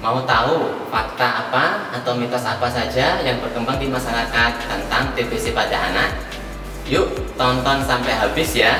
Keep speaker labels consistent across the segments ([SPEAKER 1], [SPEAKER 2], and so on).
[SPEAKER 1] Mau tahu fakta apa atau mitos apa saja yang berkembang di masyarakat tentang TBC pada anak? Yuk tonton sampai habis ya.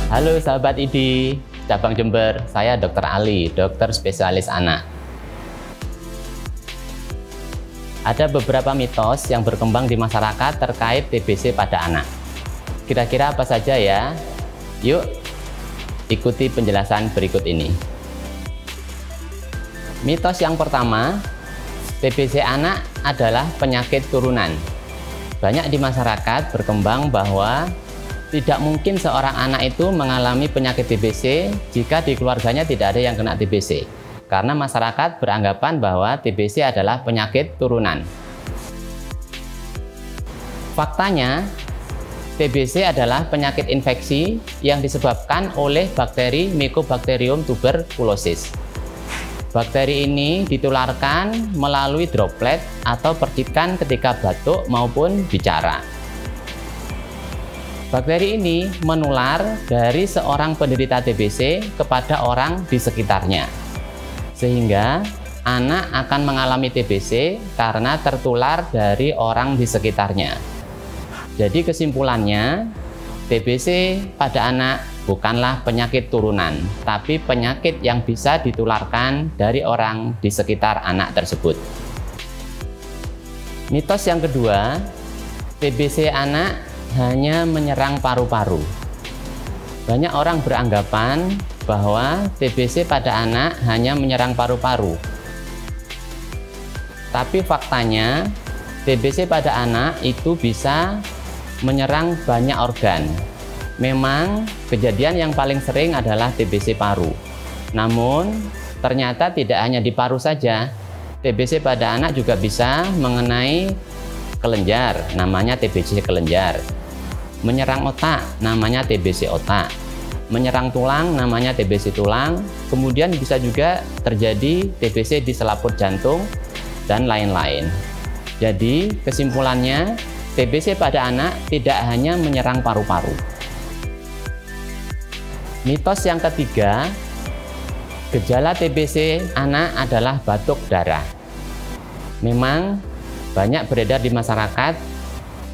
[SPEAKER 1] Halo sahabat ID, cabang Jember, saya Dr. Ali, dokter spesialis anak. Ada beberapa mitos yang berkembang di masyarakat terkait TBC pada anak. Kira-kira apa saja ya? Yuk, ikuti penjelasan berikut ini. Mitos yang pertama, TBC anak adalah penyakit turunan. Banyak di masyarakat berkembang bahwa tidak mungkin seorang anak itu mengalami penyakit TBC jika di keluarganya tidak ada yang kena TBC. Karena masyarakat beranggapan bahwa TBC adalah penyakit turunan. Faktanya, TBC adalah penyakit infeksi yang disebabkan oleh bakteri Mycobacterium tuberculosis. Bakteri ini ditularkan melalui droplet atau percikan ketika batuk maupun bicara. Bakteri ini menular dari seorang penderita TBC kepada orang di sekitarnya, sehingga anak akan mengalami TBC karena tertular dari orang di sekitarnya. Jadi kesimpulannya, TBC pada anak bukanlah penyakit turunan, tapi penyakit yang bisa ditularkan dari orang di sekitar anak tersebut. Mitos yang kedua, TBC anak hanya menyerang paru-paru. Banyak orang beranggapan bahwa TBC pada anak hanya menyerang paru-paru. Tapi faktanya, TBC pada anak itu bisa menyerang banyak organ. Memang kejadian yang paling sering adalah TBC paru. Namun, ternyata tidak hanya di paru saja. TBC pada anak juga bisa mengenai kelenjar, namanya TBC kelenjar. Menyerang otak, namanya TBC otak. Menyerang tulang, namanya TBC tulang. Kemudian bisa juga terjadi TBC di selaput jantung, dan lain-lain. Jadi, kesimpulannya, TBC pada anak tidak hanya menyerang paru-paru. Mitos yang ketiga, gejala TBC anak adalah batuk darah. Memang banyak beredar di masyarakat,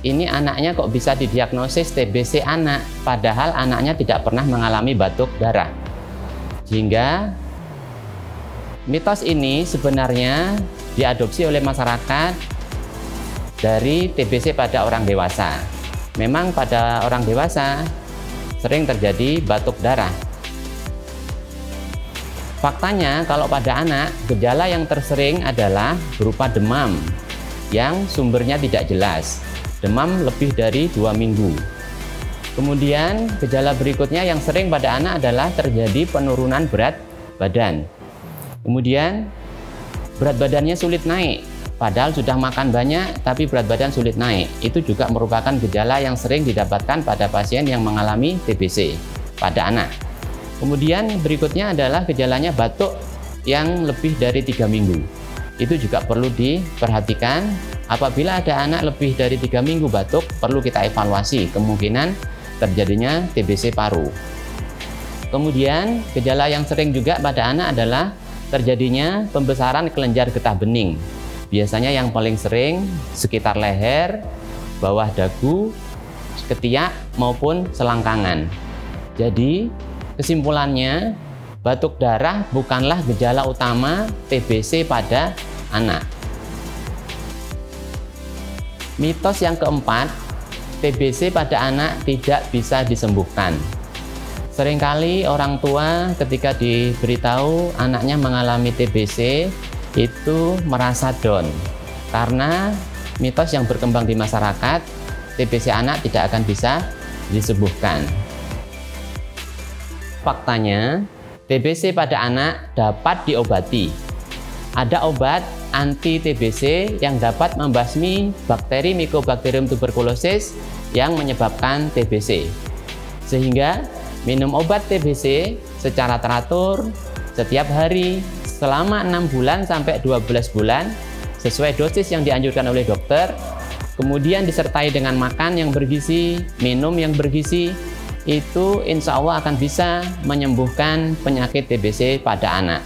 [SPEAKER 1] ini anaknya kok bisa didiagnosis TBC anak, padahal anaknya tidak pernah mengalami batuk darah. Sehingga mitos ini sebenarnya diadopsi oleh masyarakat dari TBC pada orang dewasa. Memang pada orang dewasa sering terjadi batuk darah. Faktanya kalau pada anak, gejala yang tersering adalah berupa demam yang sumbernya tidak jelas. Demam lebih dari 2 minggu. Kemudian gejala berikutnya yang sering pada anak adalah terjadi penurunan berat badan. Kemudian berat badannya sulit naik, padahal sudah makan banyak tapi berat badan sulit naik. Itu juga merupakan gejala yang sering didapatkan pada pasien yang mengalami TBC pada anak. Kemudian berikutnya adalah gejalanya batuk yang lebih dari 3 minggu. Itu juga perlu diperhatikan. Apabila ada anak lebih dari 3 minggu batuk, perlu kita evaluasi kemungkinan terjadinya TBC paru. Kemudian gejala yang sering juga pada anak adalah terjadinya pembesaran kelenjar getah bening. Biasanya yang paling sering sekitar leher, bawah dagu, ketiak maupun selangkangan. Jadi kesimpulannya, batuk darah bukanlah gejala utama TBC pada anak. Mitos yang keempat, TBC pada anak tidak bisa disembuhkan. Seringkali orang tua ketika diberitahu anaknya mengalami TBC itu merasa down. Karena mitos yang berkembang di masyarakat, TBC anak tidak akan bisa disembuhkan. Faktanya, TBC pada anak dapat diobati. Ada obat anti TBC yang dapat membasmi bakteri Mycobacterium tuberculosis yang menyebabkan TBC. Sehingga minum obat TBC secara teratur setiap hari selama 6 bulan sampai 12 bulan sesuai dosis yang dianjurkan oleh dokter. Kemudian disertai dengan makan yang bergizi, minum yang bergizi, itu insya Allah akan bisa menyembuhkan penyakit TBC pada anak.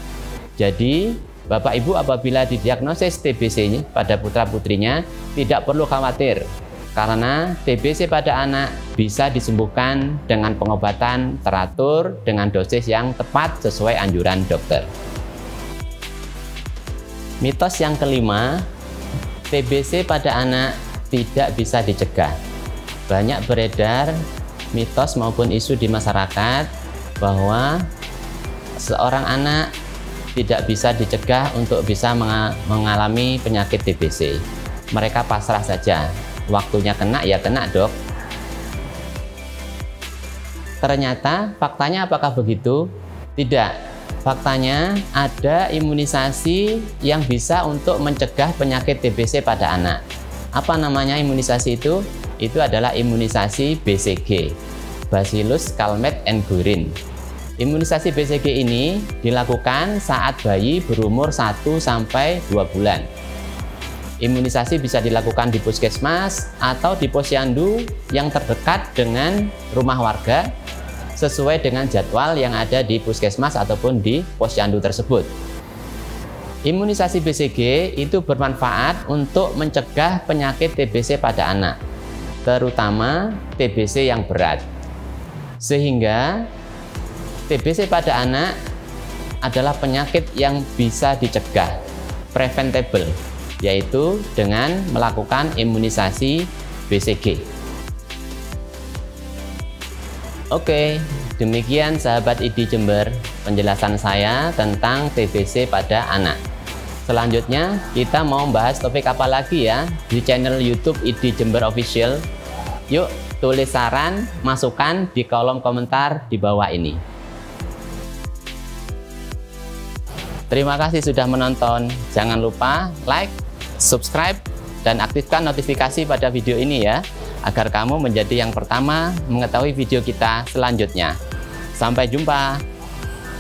[SPEAKER 1] Jadi Bapak Ibu apabila didiagnosis TBC pada putra-putrinya tidak perlu khawatir, karena TBC pada anak bisa disembuhkan dengan pengobatan teratur dengan dosis yang tepat sesuai anjuran dokter. Mitos yang kelima, TBC pada anak tidak bisa dicegah. Banyak beredar mitos maupun isu di masyarakat bahwa seorang anak tidak bisa dicegah untuk bisa mengalami penyakit TBC. Mereka pasrah saja, waktunya kena ya kena, dok. Ternyata faktanya apakah begitu? Tidak. Faktanya ada imunisasi yang bisa untuk mencegah penyakit TBC pada anak. Apa namanya imunisasi itu? Itu adalah imunisasi BCG, Bacillus Calmette-Guerin. Imunisasi BCG ini dilakukan saat bayi berumur 1-2 bulan. Imunisasi bisa dilakukan di puskesmas atau di posyandu yang terdekat dengan rumah warga sesuai dengan jadwal yang ada di puskesmas ataupun di posyandu tersebut. Imunisasi BCG itu bermanfaat untuk mencegah penyakit TBC pada anak, terutama TBC yang berat. Sehingga TBC pada anak adalah penyakit yang bisa dicegah, preventable, yaitu dengan melakukan imunisasi BCG. Oke, demikian sahabat ID Jember penjelasan saya tentang TBC pada anak. Selanjutnya kita mau membahas topik apa lagi ya di channel YouTube ID Jember Official. Yuk tulis saran, masukan di kolom komentar di bawah ini. Terima kasih sudah menonton. Jangan lupa like, subscribe, dan aktifkan notifikasi pada video ini ya, agar kamu menjadi yang pertama mengetahui video kita selanjutnya. Sampai jumpa.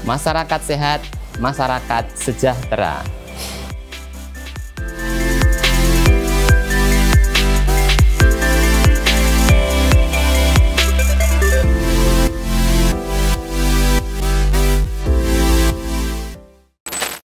[SPEAKER 1] Masyarakat sehat, masyarakat sejahtera.